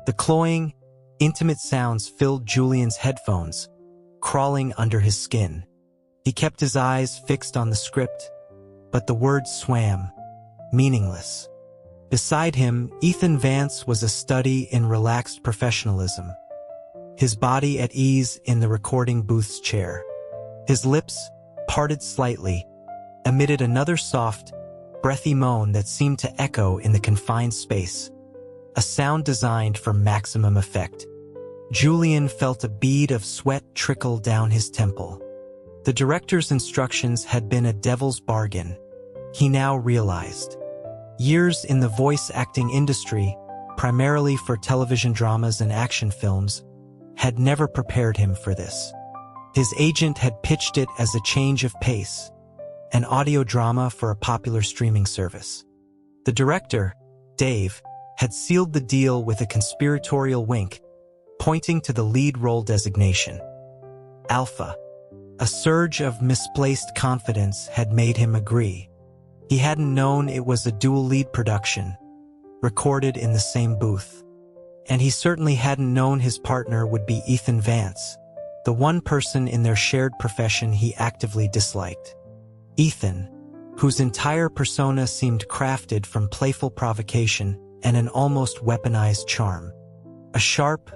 The cloying, intimate sounds filled Julian's headphones, crawling under his skin. He kept his eyes fixed on the script, but the words swam, meaningless. Beside him, Ethan Vance was a study in relaxed professionalism, his body at ease in the recording booth's chair. His lips, parted slightly, emitted another soft, breathy moan that seemed to echo in the confined space, a sound designed for maximum effect. Julian felt a bead of sweat trickle down his temple. The director's instructions had been a devil's bargain, he now realized. Years in the voice acting industry, primarily for television dramas and action films, had never prepared him for this. His agent had pitched it as a change of pace, an audio drama for a popular streaming service. The director, Dave, had sealed the deal with a conspiratorial wink, pointing to the lead role designation. Alpha. A surge of misplaced confidence had made him agree. He hadn't known it was a dual lead production, recorded in the same booth. And he certainly hadn't known his partner would be Ethan Vance, the one person in their shared profession he actively disliked. Ethan, whose entire persona seemed crafted from playful provocation and an almost weaponized charm. A sharp,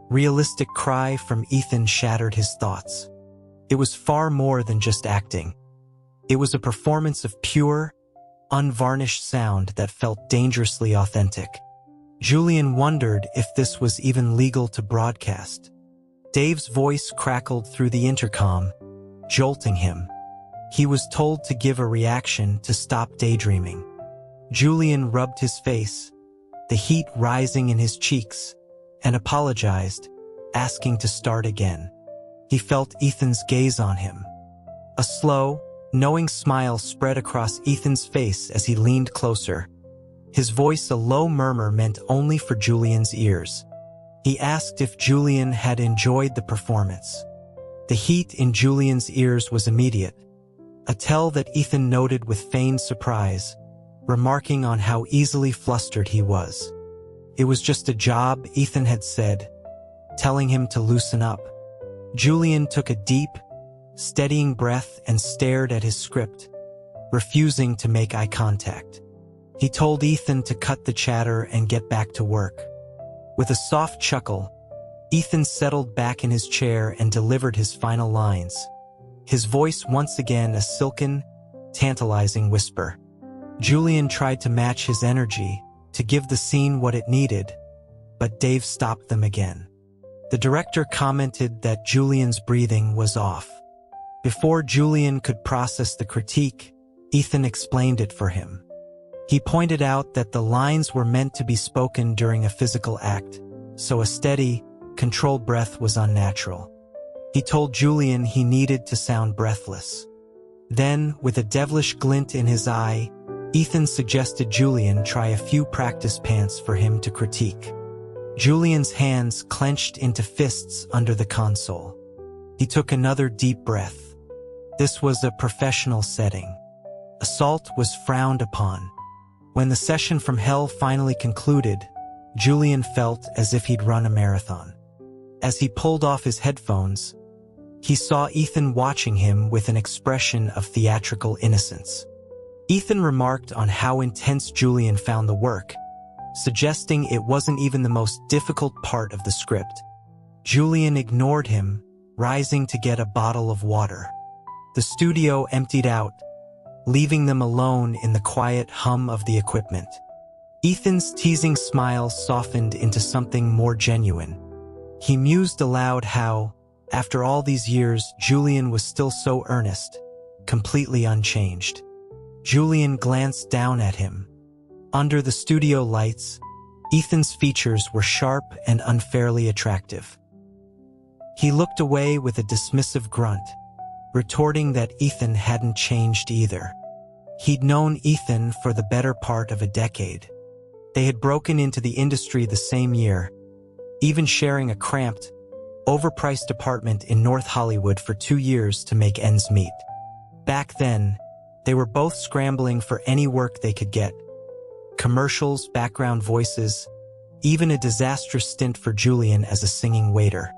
realistic cry from Ethan shattered his thoughts. It was far more than just acting. It was a performance of pure, unvarnished sound that felt dangerously authentic. Julian wondered if this was even legal to broadcast. Dave's voice crackled through the intercom, jolting him. He was told to give a reaction to stop daydreaming. Julian rubbed his face, the heat rising in his cheeks, and apologized, asking to start again. He felt Ethan's gaze on him. A slow, knowing smile spread across Ethan's face as he leaned closer, his voice a low murmur meant only for Julian's ears. He asked if Julian had enjoyed the performance. The heat in Julian's ears was immediate, a tell that Ethan noted with feigned surprise, remarking on how easily flustered he was. It was just a job, Ethan had said, telling him to loosen up. Julian took a deep, steadying breath and stared at his script, refusing to make eye contact. He told Ethan to cut the chatter and get back to work. With a soft chuckle, Ethan settled back in his chair and delivered his final lines, his voice once again a silken, tantalizing whisper. Julian tried to match his energy, to give the scene what it needed, but Dave stopped them again. The director commented that Julian's breathing was off. Before Julian could process the critique, Ethan explained it for him. He pointed out that the lines were meant to be spoken during a physical act, so a steady, controlled breath was unnatural. He told Julian he needed to sound breathless. Then, with a devilish glint in his eye, Ethan suggested Julian try a few practice pants for him to critique. Julian's hands clenched into fists under the console. He took another deep breath. This was a professional setting. Assault was frowned upon. When the session from hell finally concluded, Julian felt as if he'd run a marathon. As he pulled off his headphones, he saw Ethan watching him with an expression of theatrical innocence. Ethan remarked on how intense Julian found the work, suggesting it wasn't even the most difficult part of the script. Julian ignored him, rising to get a bottle of water. The studio emptied out, leaving them alone in the quiet hum of the equipment. Ethan's teasing smile softened into something more genuine. He mused aloud how, after all these years, Julian was still so earnest, completely unchanged. Julian glanced down at him. Under the studio lights, Ethan's features were sharp and unfairly attractive. He looked away with a dismissive grunt, retorting that Ethan hadn't changed either. He'd known Ethan for the better part of a decade. They had broken into the industry the same year, even sharing a cramped, overpriced apartment in North Hollywood for 2 years to make ends meet. Back then, they were both scrambling for any work they could get. Commercials, background voices, even a disastrous stint for Julian as a singing waiter.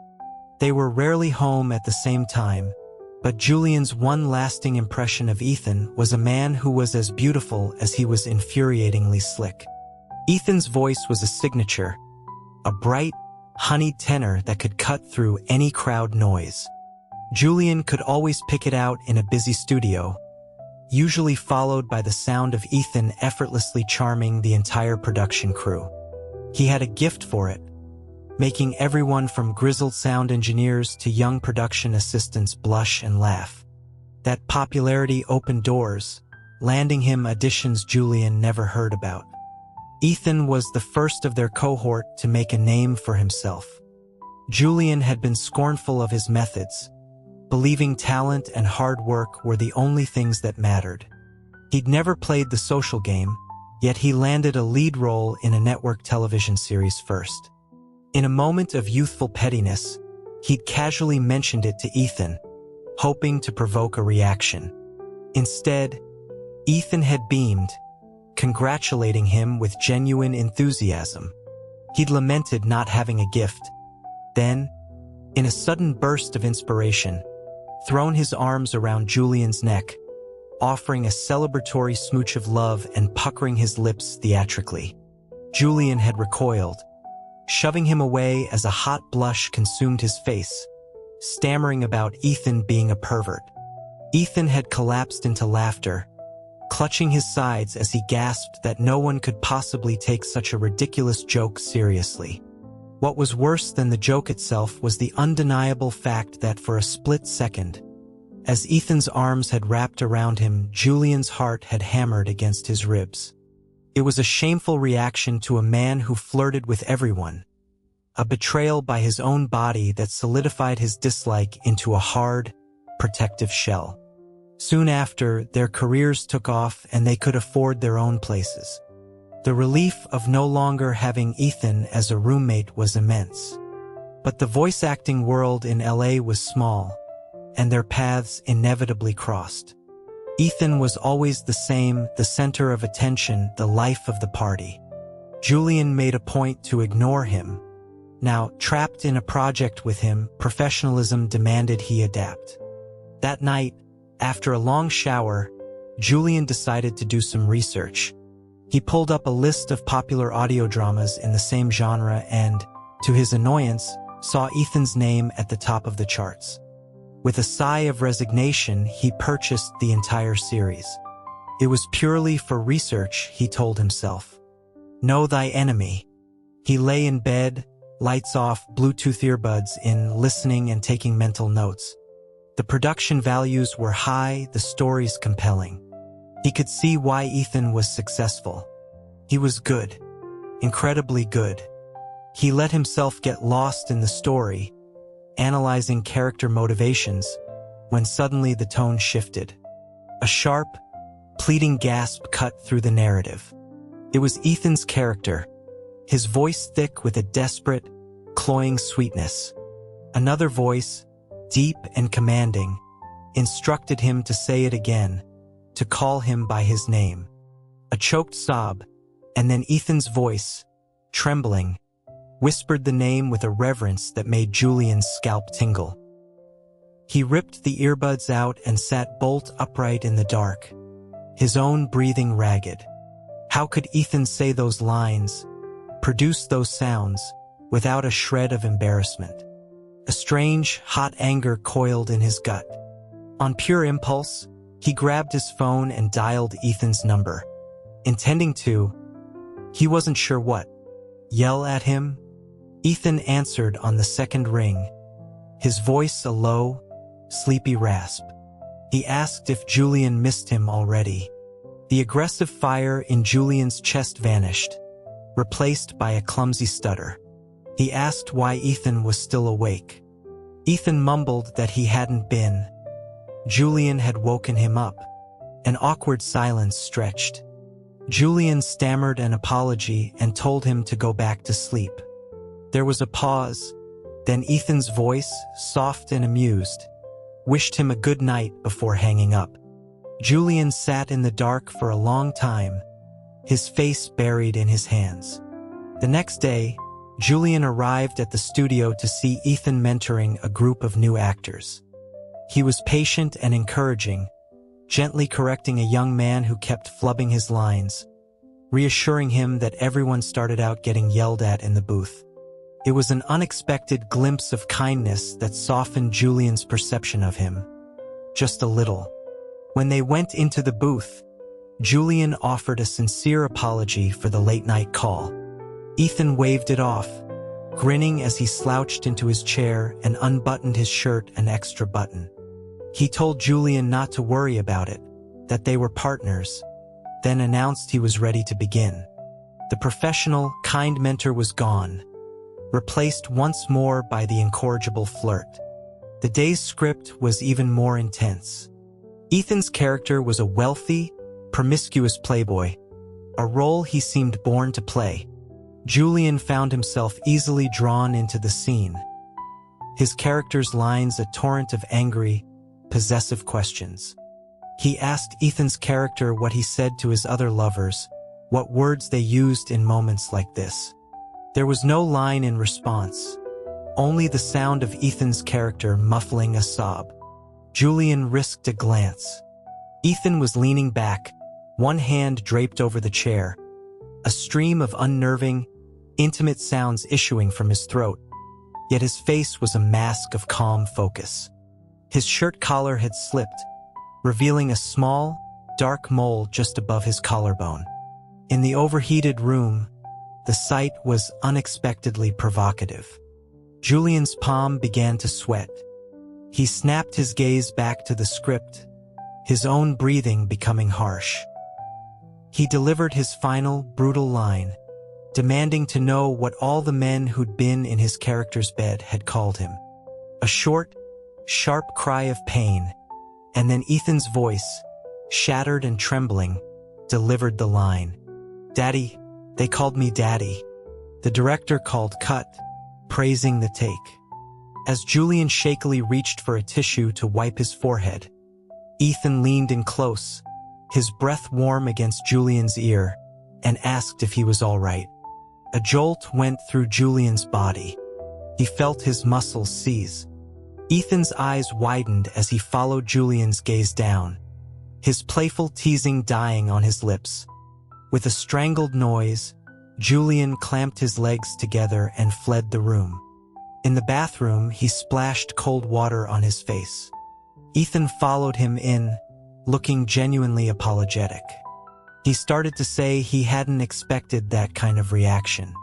They were rarely home at the same time, but Julian's one lasting impression of Ethan was a man who was as beautiful as he was infuriatingly slick. Ethan's voice was a signature, a bright, honeyed tenor that could cut through any crowd noise. Julian could always pick it out in a busy studio, usually followed by the sound of Ethan effortlessly charming the entire production crew. He had a gift for it, making everyone from grizzled sound engineers to young production assistants blush and laugh. That popularity opened doors, landing him auditions Julian never heard about. Ethan was the first of their cohort to make a name for himself. Julian had been scornful of his methods, believing talent and hard work were the only things that mattered. He'd never played the social game, yet he landed a lead role in a network television series first. In a moment of youthful pettiness, he'd casually mentioned it to Ethan, hoping to provoke a reaction. Instead, Ethan had beamed, congratulating him with genuine enthusiasm. He'd lamented not having a gift. Then, in a sudden burst of inspiration, thrown his arms around Julian's neck, offering a celebratory smooch of love and puckering his lips theatrically. Julian had recoiled, shoving him away as a hot blush consumed his face, stammering about Ethan being a pervert. Ethan had collapsed into laughter, clutching his sides as he gasped that no one could possibly take such a ridiculous joke seriously. What was worse than the joke itself was the undeniable fact that for a split second, as Ethan's arms had wrapped around him, Julian's heart had hammered against his ribs. It was a shameful reaction to a man who flirted with everyone, a betrayal by his own body that solidified his dislike into a hard, protective shell. Soon after, their careers took off and they could afford their own places. The relief of no longer having Ethan as a roommate was immense. But the voice acting world in LA was small, and their paths inevitably crossed. Ethan was always the same, the center of attention, the life of the party. Julian made a point to ignore him. Now, trapped in a project with him, professionalism demanded he adapt. That night, after a long shower, Julian decided to do some research. He pulled up a list of popular audio dramas in the same genre and, to his annoyance, saw Ethan's name at the top of the charts. With a sigh of resignation, he purchased the entire series. It was purely for research, he told himself. Know thy enemy. He lay in bed, lights off, Bluetooth earbuds in, listening and taking mental notes. The production values were high, the stories compelling. He could see why Ethan was successful. He was good, incredibly good. He let himself get lost in the story, analyzing character motivations, when suddenly the tone shifted. A sharp, pleading gasp cut through the narrative. It was Ethan's character, his voice thick with a desperate, cloying sweetness. Another voice, deep and commanding, instructed him to say it again, to call him by his name. A choked sob, and then Ethan's voice, trembling, whispered the name with a reverence that made Julian's scalp tingle. He ripped the earbuds out and sat bolt upright in the dark, his own breathing ragged. How could Ethan say those lines, produce those sounds, without a shred of embarrassment? A strange, hot anger coiled in his gut. On pure impulse, he grabbed his phone and dialed Ethan's number. Intending to, he wasn't sure what, yell at him? Ethan answered on the second ring, his voice a low, sleepy rasp. He asked if Julian missed him already. The aggressive fire in Julian's chest vanished, replaced by a clumsy stutter. He asked why Ethan was still awake. Ethan mumbled that he hadn't been. Julian had woken him up. An awkward silence stretched. Julian stammered an apology and told him to go back to sleep. There was a pause, then Ethan's voice, soft and amused, wished him a good night before hanging up. Julian sat in the dark for a long time, his face buried in his hands. The next day, Julian arrived at the studio to see Ethan mentoring a group of new actors. He was patient and encouraging, gently correcting a young man who kept flubbing his lines, reassuring him that everyone started out getting yelled at in the booth. It was an unexpected glimpse of kindness that softened Julian's perception of him. Just a little. When they went into the booth, Julian offered a sincere apology for the late-night call. Ethan waved it off, grinning as he slouched into his chair and unbuttoned his shirt an extra button. He told Julian not to worry about it, that they were partners, then announced he was ready to begin. The professional, kind mentor was gone, replaced once more by the incorrigible Flirt. The day's script was even more intense. Ethan's character was a wealthy, promiscuous playboy, a role he seemed born to play. Julian found himself easily drawn into the scene, his character's lines a torrent of angry, possessive questions. He asked Ethan's character what he said to his other lovers, what words they used in moments like this. There was no line in response, only the sound of Ethan's character muffling a sob. Julian risked a glance. Ethan was leaning back, one hand draped over the chair, a stream of unnerving, intimate sounds issuing from his throat, yet his face was a mask of calm focus. His shirt collar had slipped, revealing a small, dark mole just above his collarbone. In the overheated room, the sight was unexpectedly provocative. Julian's palm began to sweat. He snapped his gaze back to the script, his own breathing becoming harsh. He delivered his final, brutal line, demanding to know what all the men who'd been in his character's bed had called him. A short, sharp cry of pain, and then Ethan's voice, shattered and trembling, delivered the line. "Daddy, they called me Daddy." The director called cut, praising the take. As Julian shakily reached for a tissue to wipe his forehead, Ethan leaned in close, his breath warm against Julian's ear, and asked if he was all right. A jolt went through Julian's body. He felt his muscles seize. Ethan's eyes widened as he followed Julian's gaze down, his playful teasing dying on his lips. With a strangled noise, Julian clamped his legs together and fled the room. In the bathroom, he splashed cold water on his face. Ethan followed him in, looking genuinely apologetic. He started to say he hadn't expected that kind of reaction.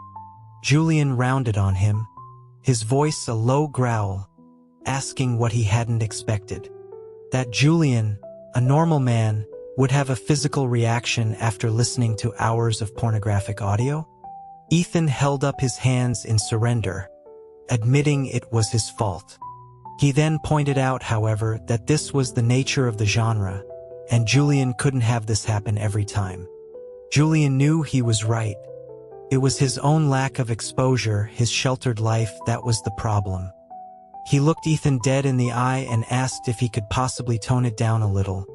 Julian rounded on him, his voice a low growl, asking what he hadn't expected. That Julian, a normal man, would have a physical reaction after listening to hours of pornographic audio? Ethan held up his hands in surrender, admitting it was his fault. He then pointed out, however, that this was the nature of the genre, and Julian couldn't have this happen every time. Julian knew he was right. It was his own lack of exposure, his sheltered life, that was the problem. He looked Ethan dead in the eye and asked if he could possibly tone it down a little,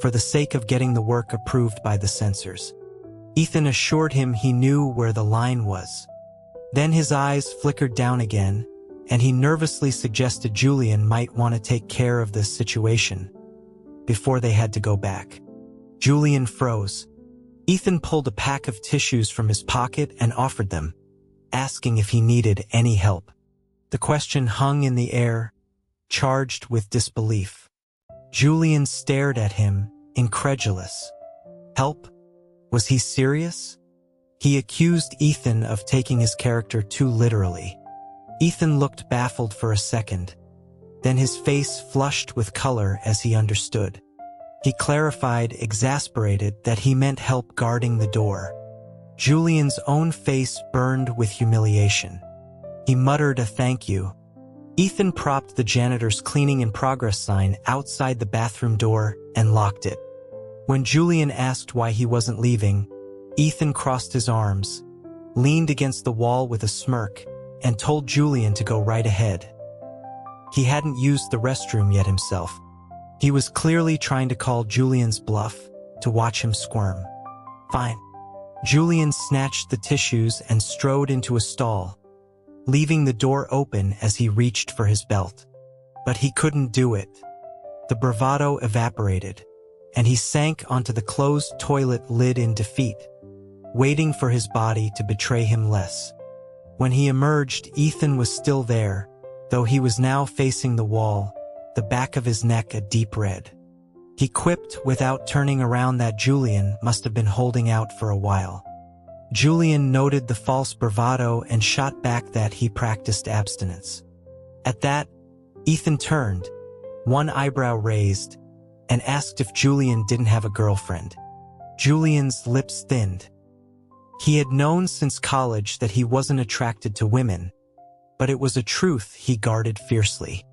for the sake of getting the work approved by the censors. Ethan assured him he knew where the line was. Then his eyes flickered down again, and he nervously suggested Julian might want to take care of this situation before they had to go back. Julian froze. Ethan pulled a pack of tissues from his pocket and offered them, asking if he needed any help. The question hung in the air, charged with disbelief. Julian stared at him, incredulous. Help? Was he serious? He accused Ethan of taking his character too literally. Ethan looked baffled for a second. Then his face flushed with color as he understood. He clarified, exasperated, that he meant help guarding the door. Julian's own face burned with humiliation. He muttered a thank you. Ethan propped the janitor's cleaning in progress sign outside the bathroom door and locked it. When Julian asked why he wasn't leaving, Ethan crossed his arms, leaned against the wall with a smirk, and told Julian to go right ahead. He hadn't used the restroom yet himself. He was clearly trying to call Julian's bluff, to watch him squirm. Fine. Julian snatched the tissues and strode into a stall, leaving the door open as he reached for his belt. But he couldn't do it. The bravado evaporated, and he sank onto the closed toilet lid in defeat, waiting for his body to betray him less. When he emerged, Ethan was still there, though he was now facing the wall, the back of his neck a deep red. He quipped without turning around that Julian must have been holding out for a while. Julian noted the false bravado and shot back that he practiced abstinence. At that, Ethan turned, one eyebrow raised, and asked if Julian didn't have a girlfriend. Julian's lips thinned. He had known since college that he wasn't attracted to women, but it was a truth he guarded fiercely.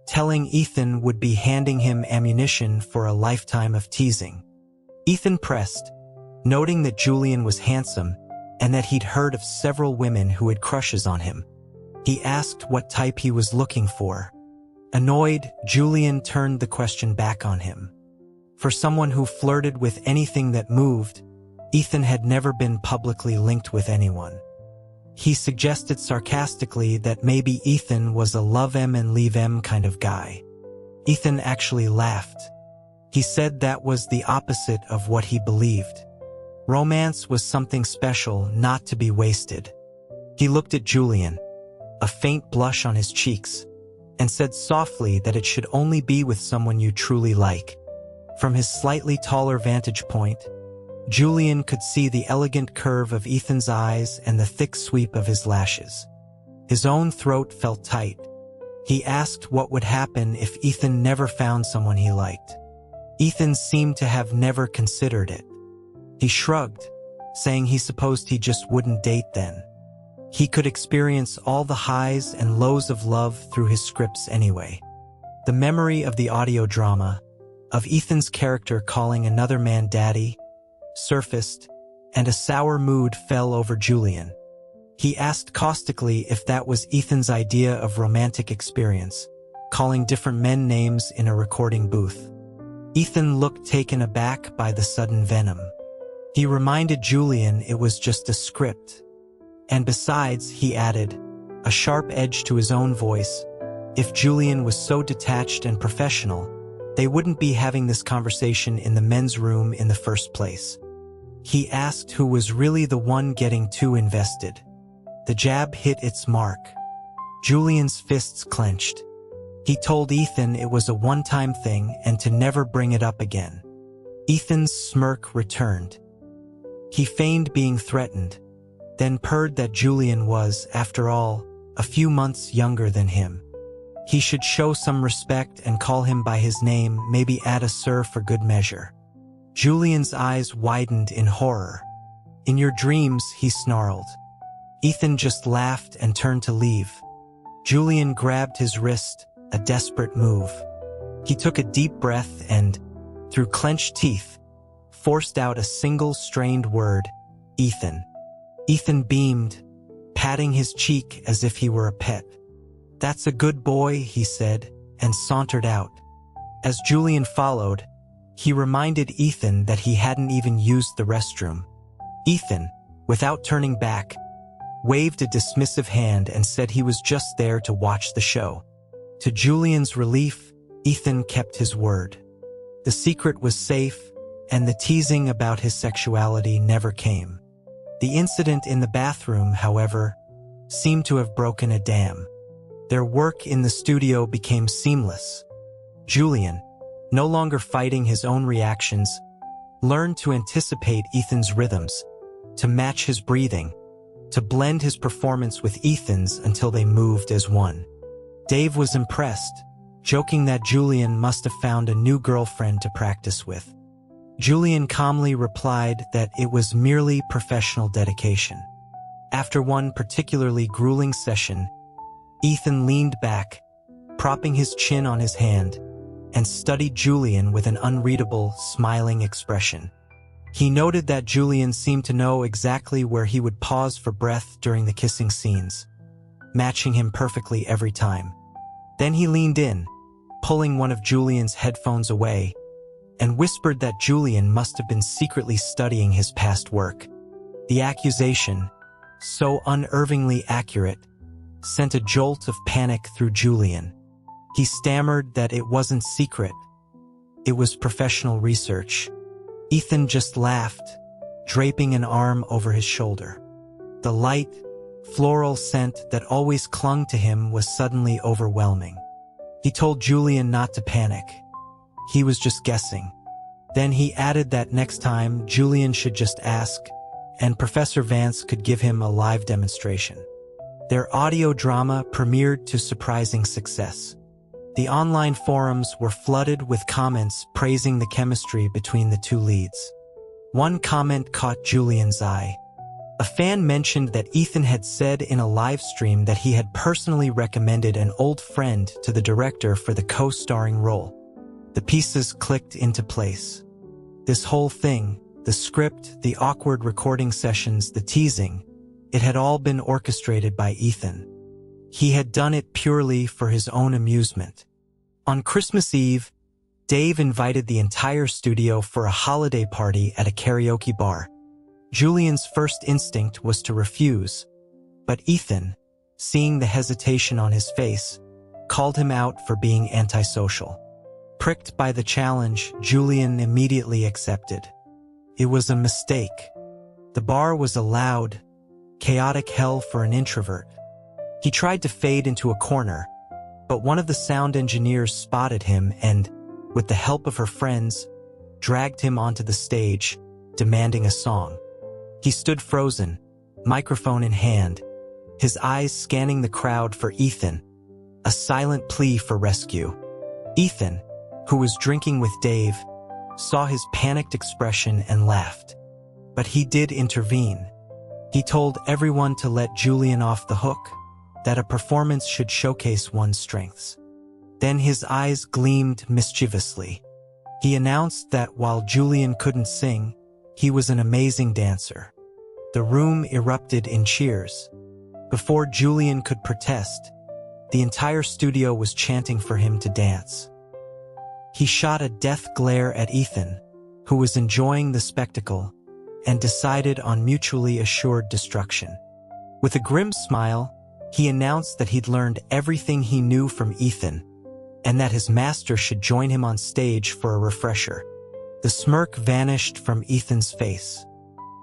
Telling Ethan would be handing him ammunition for a lifetime of teasing. Ethan pressed, noting that Julian was handsome and that he'd heard of several women who had crushes on him. He asked what type he was looking for. Annoyed, Julian turned the question back on him. For someone who flirted with anything that moved, Ethan had never been publicly linked with anyone. He suggested sarcastically that maybe Ethan was a love 'em and leave 'em kind of guy. Ethan actually laughed. He said that was the opposite of what he believed. Romance was something special, not to be wasted. He looked at Julian, a faint blush on his cheeks, and said softly that it should only be with someone you truly like. From his slightly taller vantage point, Julian could see the elegant curve of Ethan's eyes and the thick sweep of his lashes. His own throat felt tight. He asked what would happen if Ethan never found someone he liked. Ethan seemed to have never considered it. He shrugged, saying he supposed he just wouldn't date then. He could experience all the highs and lows of love through his scripts anyway. The memory of the audio drama, of Ethan's character calling another man daddy, surfaced, and a sour mood fell over Julian. He asked caustically if that was Ethan's idea of romantic experience, calling different men names in a recording booth. Ethan looked taken aback by the sudden venom. He reminded Julian it was just a script. And besides, he added, a sharp edge to his own voice, if Julian was so detached and professional, they wouldn't be having this conversation in the men's room in the first place. He asked who was really the one getting too invested. The jab hit its mark. Julian's fists clenched. He told Ethan it was a one-time thing and to never bring it up again. Ethan's smirk returned. He feigned being threatened, then purred that Julian was, after all, a few months younger than him. He should show some respect and call him by his name, maybe add a sir for good measure. Julian's eyes widened in horror. In your dreams, he snarled. Ethan just laughed and turned to leave. Julian grabbed his wrist, a desperate move. He took a deep breath and, through clenched teeth, forced out a single strained word, Ethan. Ethan beamed, patting his cheek as if he were a pet. That's a good boy, he said, and sauntered out. As Julian followed, he reminded Ethan that he hadn't even used the restroom. Ethan, without turning back, waved a dismissive hand and said he was just there to watch the show. To Julian's relief, Ethan kept his word. The secret was safe, and the teasing about his sexuality never came. The incident in the bathroom, however, seemed to have broken a dam. Their work in the studio became seamless. Julian, no longer fighting his own reactions, learned to anticipate Ethan's rhythms, to match his breathing, to blend his performance with Ethan's until they moved as one. Dave was impressed, joking that Julian must have found a new girlfriend to practice with. Julian calmly replied that it was merely professional dedication. After one particularly grueling session, Ethan leaned back, propping his chin on his hand, and studied Julian with an unreadable, smiling expression. He noted that Julian seemed to know exactly where he would pause for breath during the kissing scenes, matching him perfectly every time. Then he leaned in, pulling one of Julian's headphones away, and whispered that Julian must have been secretly studying his past work. The accusation, so unervingly accurate, sent a jolt of panic through Julian. He stammered that it wasn't secret. It was professional research. Ethan just laughed, draping an arm over his shoulder. The light, floral scent that always clung to him was suddenly overwhelming. He told Julian not to panic. He was just guessing. Then he added that next time Julian should just ask, and Professor Vance could give him a live demonstration. Their audio drama premiered to surprising success. The online forums were flooded with comments praising the chemistry between the two leads. One comment caught Julian's eye. A fan mentioned that Ethan had said in a live stream that he had personally recommended an old friend to the director for the co-starring role. The pieces clicked into place. This whole thing, the script, the awkward recording sessions, the teasing, it had all been orchestrated by Ethan. He had done it purely for his own amusement. On Christmas Eve, Dave invited the entire studio for a holiday party at a karaoke bar. Julian's first instinct was to refuse, but Ethan, seeing the hesitation on his face, called him out for being antisocial. Pricked by the challenge, Julian immediately accepted. It was a mistake. The bar was a loud, chaotic hell for an introvert. He tried to fade into a corner, but one of the sound engineers spotted him and, with the help of her friends, dragged him onto the stage, demanding a song. He stood frozen, microphone in hand, his eyes scanning the crowd for Ethan, a silent plea for rescue. Ethan, who was drinking with Dave, saw his panicked expression and laughed. But he did intervene. He told everyone to let Julian off the hook, that a performance should showcase one's strengths. Then his eyes gleamed mischievously. He announced that while Julian couldn't sing, he was an amazing dancer. The room erupted in cheers. Before Julian could protest, the entire studio was chanting for him to dance. He shot a death glare at Ethan, who was enjoying the spectacle, and decided on mutually assured destruction. With a grim smile, he announced that he'd learned everything he knew from Ethan, and that his master should join him on stage for a refresher. The smirk vanished from Ethan's face.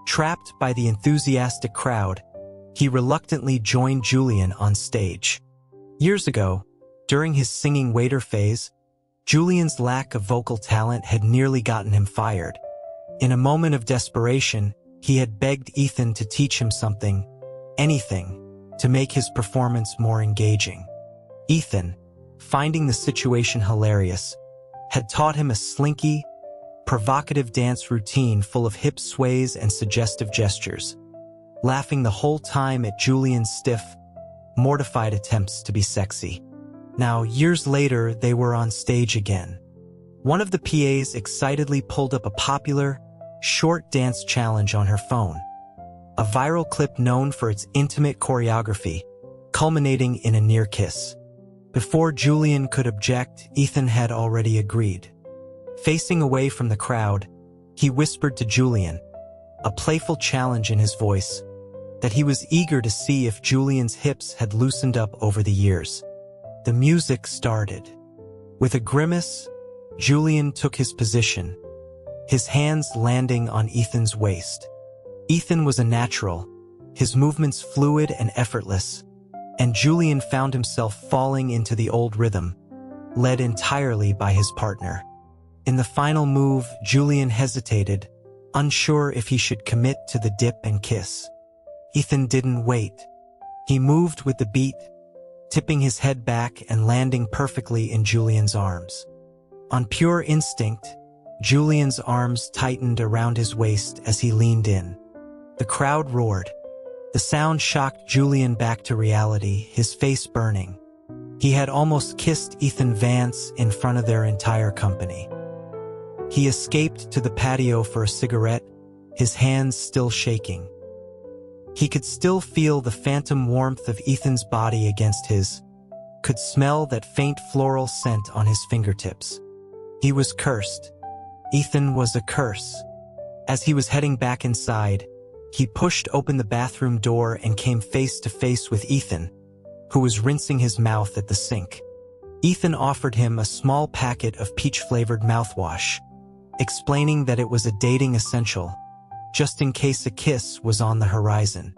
Trapped by the enthusiastic crowd, he reluctantly joined Julian on stage. Years ago, during his singing waiter phase, Julian's lack of vocal talent had nearly gotten him fired. In a moment of desperation, he had begged Ethan to teach him something, anything, to make his performance more engaging. Ethan, finding the situation hilarious, had taught him a slinky, provocative dance routine full of hip sways and suggestive gestures, laughing the whole time at Julian's stiff, mortified attempts to be sexy. Now, years later, they were on stage again. One of the PAs excitedly pulled up a popular, short dance challenge on her phone, a viral clip known for its intimate choreography, culminating in a near kiss. Before Julian could object, Ethan had already agreed. Facing away from the crowd, he whispered to Julian, a playful challenge in his voice, that he was eager to see if Julian's hips had loosened up over the years. The music started. With a grimace, Julian took his position, his hands landing on Ethan's waist. Ethan was a natural, his movements fluid and effortless, and Julian found himself falling into the old rhythm, led entirely by his partner. In the final move, Julian hesitated, unsure if he should commit to the dip and kiss. Ethan didn't wait. He moved with the beat, tipping his head back and landing perfectly in Julian's arms. On pure instinct, Julian's arms tightened around his waist as he leaned in. The crowd roared. The sound shocked Julian back to reality, his face burning. He had almost kissed Ethan Vance in front of their entire company. He escaped to the patio for a cigarette, his hands still shaking. He could still feel the phantom warmth of Ethan's body against his, could smell that faint floral scent on his fingertips. He was cursed. Ethan was a curse. As he was heading back inside, He pushed open the bathroom door and came face to face with Ethan, who was rinsing his mouth at the sink. Ethan offered him a small packet of peach-flavored mouthwash, explaining that it was a dating essential, just in case a kiss was on the horizon.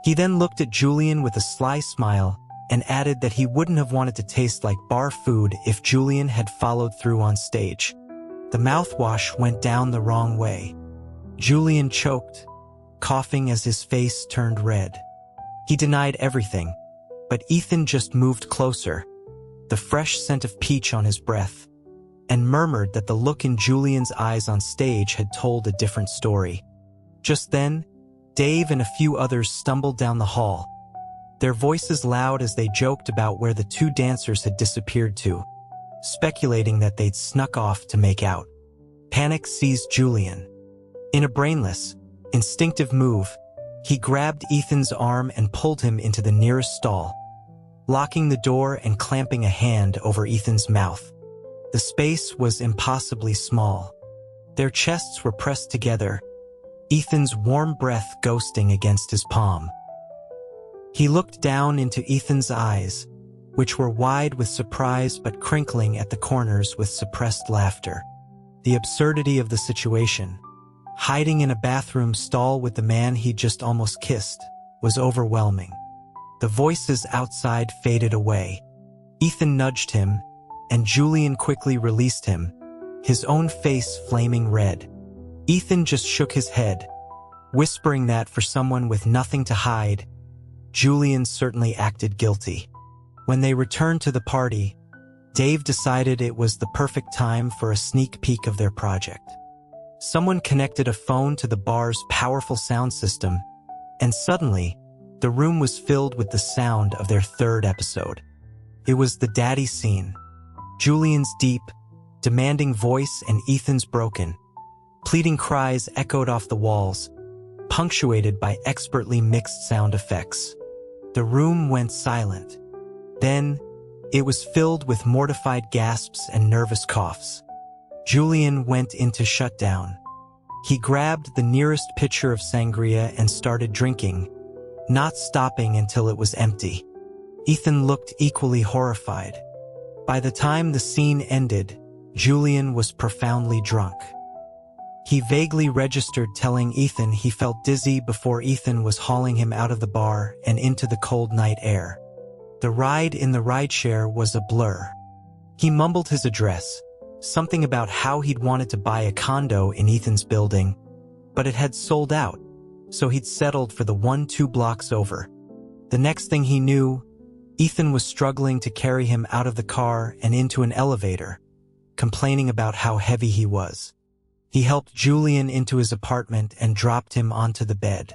He then looked at Julian with a sly smile and added that he wouldn't have wanted to taste like bar food if Julian had followed through on stage. The mouthwash went down the wrong way. Julian choked, coughing as his face turned red. He denied everything, but Ethan just moved closer, the fresh scent of peach on his breath, and murmured that the look in Julian's eyes on stage had told a different story. Just then, Dave and a few others stumbled down the hall, their voices loud as they joked about where the two dancers had disappeared to, speculating that they'd snuck off to make out. Panic seized Julian. In a brainless, instinctive move, he grabbed Ethan's arm and pulled him into the nearest stall, locking the door and clamping a hand over Ethan's mouth. The space was impossibly small. Their chests were pressed together, Ethan's warm breath ghosting against his palm. He looked down into Ethan's eyes, which were wide with surprise but crinkling at the corners with suppressed laughter. The absurdity of the situation, hiding in a bathroom stall with the man he'd just almost kissed, was overwhelming. The voices outside faded away. Ethan nudged him, and Julian quickly released him, his own face flaming red. Ethan just shook his head, whispering that for someone with nothing to hide, Julian certainly acted guilty. When they returned to the party, Dave decided it was the perfect time for a sneak peek of their project. Someone connected a phone to the bar's powerful sound system, and suddenly, the room was filled with the sound of their third episode. It was the daddy scene. Julian's deep, demanding voice and Ethan's broken, pleading cries echoed off the walls, punctuated by expertly mixed sound effects. The room went silent. Then, it was filled with mortified gasps and nervous coughs. Julian went into shutdown. He grabbed the nearest pitcher of sangria and started drinking, not stopping until it was empty. Ethan looked equally horrified. By the time the scene ended, Julian was profoundly drunk. He vaguely registered telling Ethan he felt dizzy before Ethan was hauling him out of the bar and into the cold night air. The ride in the rideshare was a blur. He mumbled his address, something about how he'd wanted to buy a condo in Ethan's building, but it had sold out, so he'd settled for the one 2 blocks over. The next thing he knew, Ethan was struggling to carry him out of the car and into an elevator, complaining about how heavy he was. He helped Julian into his apartment and dropped him onto the bed.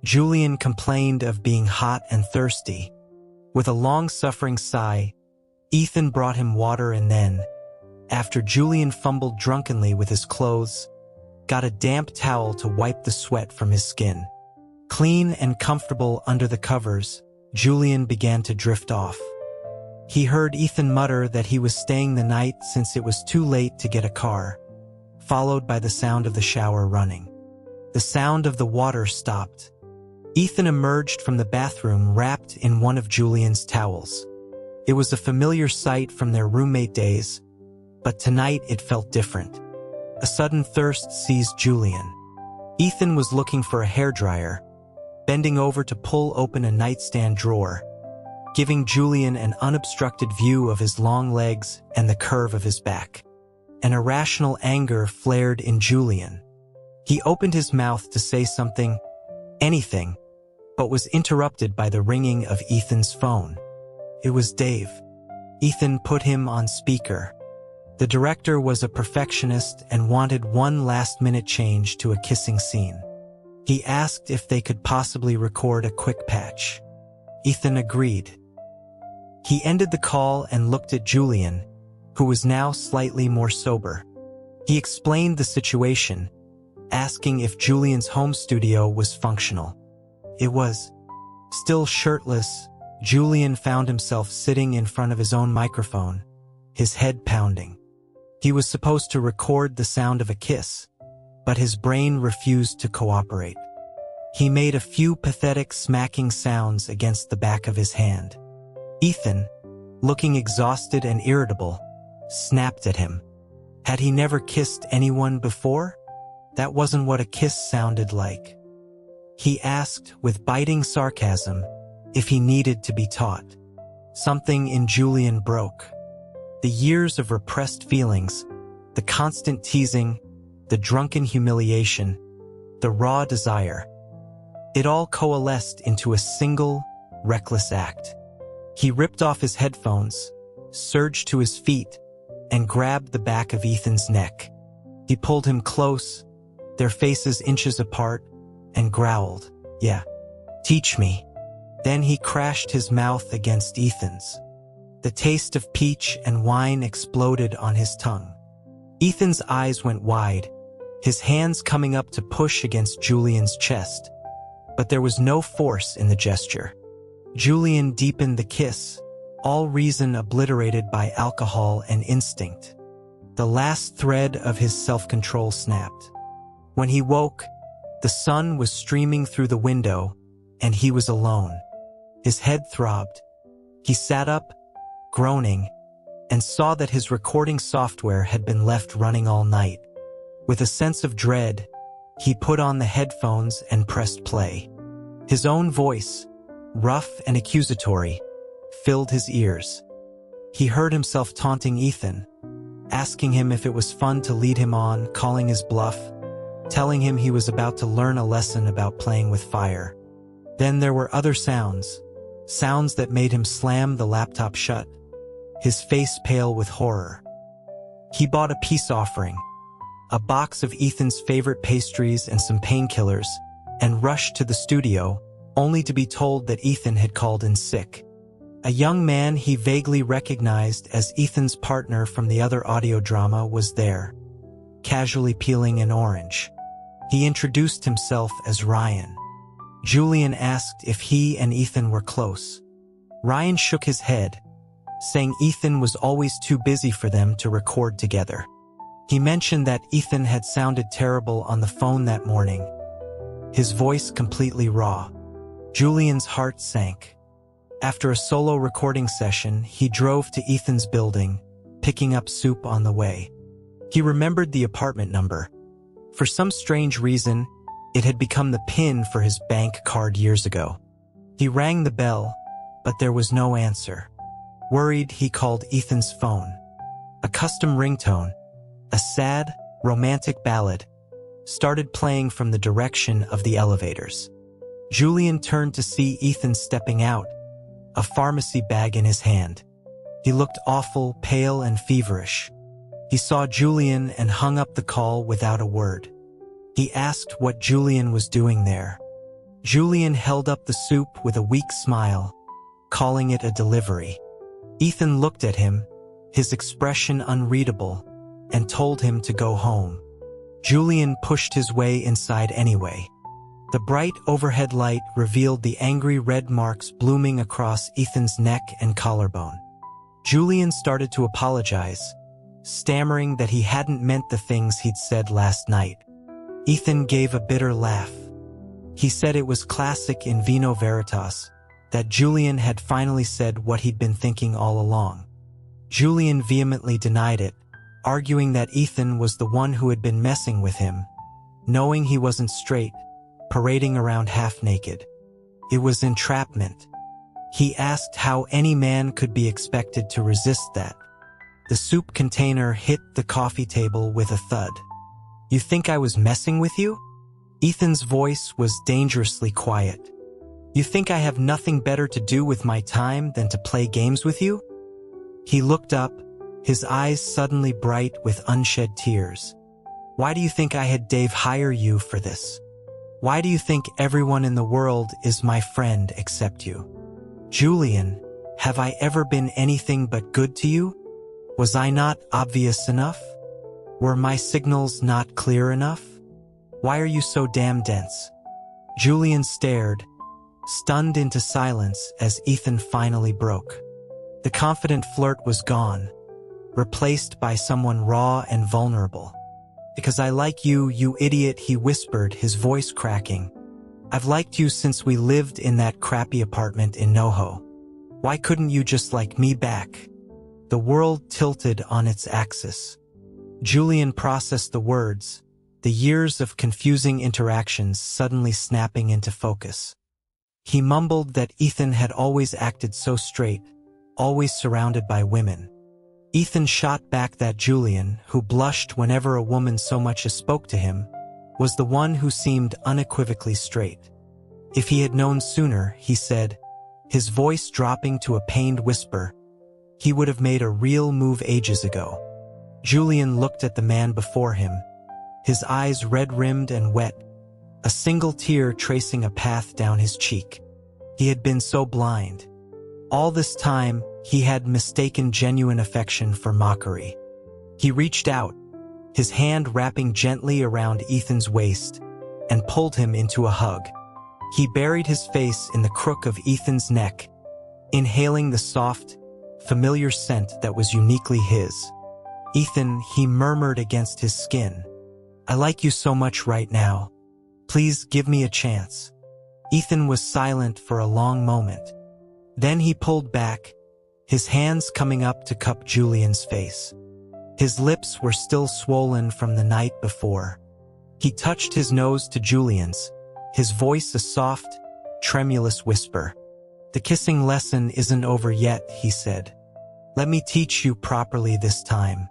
Julian complained of being hot and thirsty. With a long-suffering sigh, Ethan brought him water and then, after Julian fumbled drunkenly with his clothes, got a damp towel to wipe the sweat from his skin. Clean and comfortable under the covers, Julian began to drift off. He heard Ethan mutter that he was staying the night since it was too late to get a car, followed by the sound of the shower running. The sound of the water stopped. Ethan emerged from the bathroom wrapped in one of Julian's towels. It was a familiar sight from their roommate days, but tonight it felt different. A sudden thirst seized Julian. Ethan was looking for a hairdryer, bending over to pull open a nightstand drawer, giving Julian an unobstructed view of his long legs and the curve of his back. An irrational anger flared in Julian. He opened his mouth to say something, anything, but was interrupted by the ringing of Ethan's phone. It was Dave. Ethan put him on speaker. The director was a perfectionist and wanted one last-minute change to a kissing scene. He asked if they could possibly record a quick patch. Ethan agreed. He ended the call and looked at Julian, who was now slightly more sober. He explained the situation, asking if Julian's home studio was functional. It was. Still shirtless, Julian found himself sitting in front of his own microphone, his head pounding. He was supposed to record the sound of a kiss, but his brain refused to cooperate. He made a few pathetic smacking sounds against the back of his hand. Ethan, looking exhausted and irritable, snapped at him. Had he never kissed anyone before? That wasn't what a kiss sounded like. He asked with biting sarcasm if he needed to be taught. Something in Julian broke. The years of repressed feelings, the constant teasing, the drunken humiliation, the raw desire. It all coalesced into a single, reckless act. He ripped off his headphones, surged to his feet, and grabbed the back of Ethan's neck. He pulled him close, their faces inches apart, and growled, "Yeah, teach me." Then he crashed his mouth against Ethan's. The taste of peach and wine exploded on his tongue. Ethan's eyes went wide, his hands coming up to push against Julian's chest. But there was no force in the gesture. Julian deepened the kiss, all reason obliterated by alcohol and instinct. The last thread of his self-control snapped. When he woke, the sun was streaming through the window, and he was alone. His head throbbed. He sat up, groaning, and saw that his recording software had been left running all night. With a sense of dread, he put on the headphones and pressed play. His own voice, rough and accusatory, filled his ears. He heard himself taunting Ethan, asking him if it was fun to lead him on, calling his bluff, telling him he was about to learn a lesson about playing with fire. Then there were other sounds that made him slam the laptop shut, his face pale with horror. He bought a peace offering, a box of Ethan's favorite pastries and some painkillers, and rushed to the studio, only to be told that Ethan had called in sick. A young man he vaguely recognized as Ethan's partner from the other audio drama was there, casually peeling an orange. He introduced himself as Ryan. Julian asked if he and Ethan were close. Ryan shook his head, saying Ethan was always too busy for them to record together. He mentioned that Ethan had sounded terrible on the phone that morning, his voice completely raw. Julian's heart sank. After a solo recording session, he drove to Ethan's building, picking up soup on the way. He remembered the apartment number. For some strange reason, it had become the PIN for his bank card years ago. He rang the bell, but there was no answer. Worried, he called Ethan's phone. A custom ringtone, a sad, romantic ballad, started playing from the direction of the elevators. Julian turned to see Ethan stepping out, a pharmacy bag in his hand. He looked awful, pale and feverish. He saw Julian and hung up the call without a word. He asked what Julian was doing there. Julian held up the soup with a weak smile, calling it a delivery. Ethan looked at him, his expression unreadable, and told him to go home. Julian pushed his way inside anyway. The bright overhead light revealed the angry red marks blooming across Ethan's neck and collarbone. Julian started to apologize, stammering that he hadn't meant the things he'd said last night. Ethan gave a bitter laugh. He said it was classic in vino veritas, that Julian had finally said what he'd been thinking all along. Julian vehemently denied it, arguing that Ethan was the one who had been messing with him, knowing he wasn't straight, parading around half-naked. It was entrapment. He asked how any man could be expected to resist that. The soup container hit the coffee table with a thud. "You think I was messing with you?" Ethan's voice was dangerously quiet. "You think I have nothing better to do with my time than to play games with you?" He looked up, his eyes suddenly bright with unshed tears. "Why do you think I had Dave hire you for this? Why do you think everyone in the world is my friend except you? Julian, have I ever been anything but good to you? Was I not obvious enough? Were my signals not clear enough? Why are you so damn dense?" Julian stared, stunned into silence as Ethan finally broke. The confident flirt was gone, replaced by someone raw and vulnerable. "Because I like you, you idiot," he whispered, his voice cracking. I've liked you since we lived in that crappy apartment in NoHo. Why couldn't you just like me back? The world tilted on its axis. Julian processed the words, the years of confusing interactions suddenly snapping into focus. He mumbled that Ethan had always acted so straight, always surrounded by women. Ethan shot back that Julian, who blushed whenever a woman so much as spoke to him, was the one who seemed unequivocally straight. If he had known sooner, he said, his voice dropping to a pained whisper, he would have made a real move ages ago. Julian looked at the man before him, his eyes red-rimmed and wet, a single tear tracing a path down his cheek. He had been so blind. All this time, he had mistaken genuine affection for mockery. He reached out, his hand wrapping gently around Ethan's waist, and pulled him into a hug. He buried his face in the crook of Ethan's neck, inhaling the soft, familiar scent that was uniquely his. Ethan, he murmured against his skin, I like you so much right now. Please give me a chance. Ethan was silent for a long moment. Then he pulled back, his hands coming up to cup Julian's face. His lips were still swollen from the night before. He touched his nose to Julian's, his voice a soft, tremulous whisper. The kissing lesson isn't over yet, he said. Let me teach you properly this time.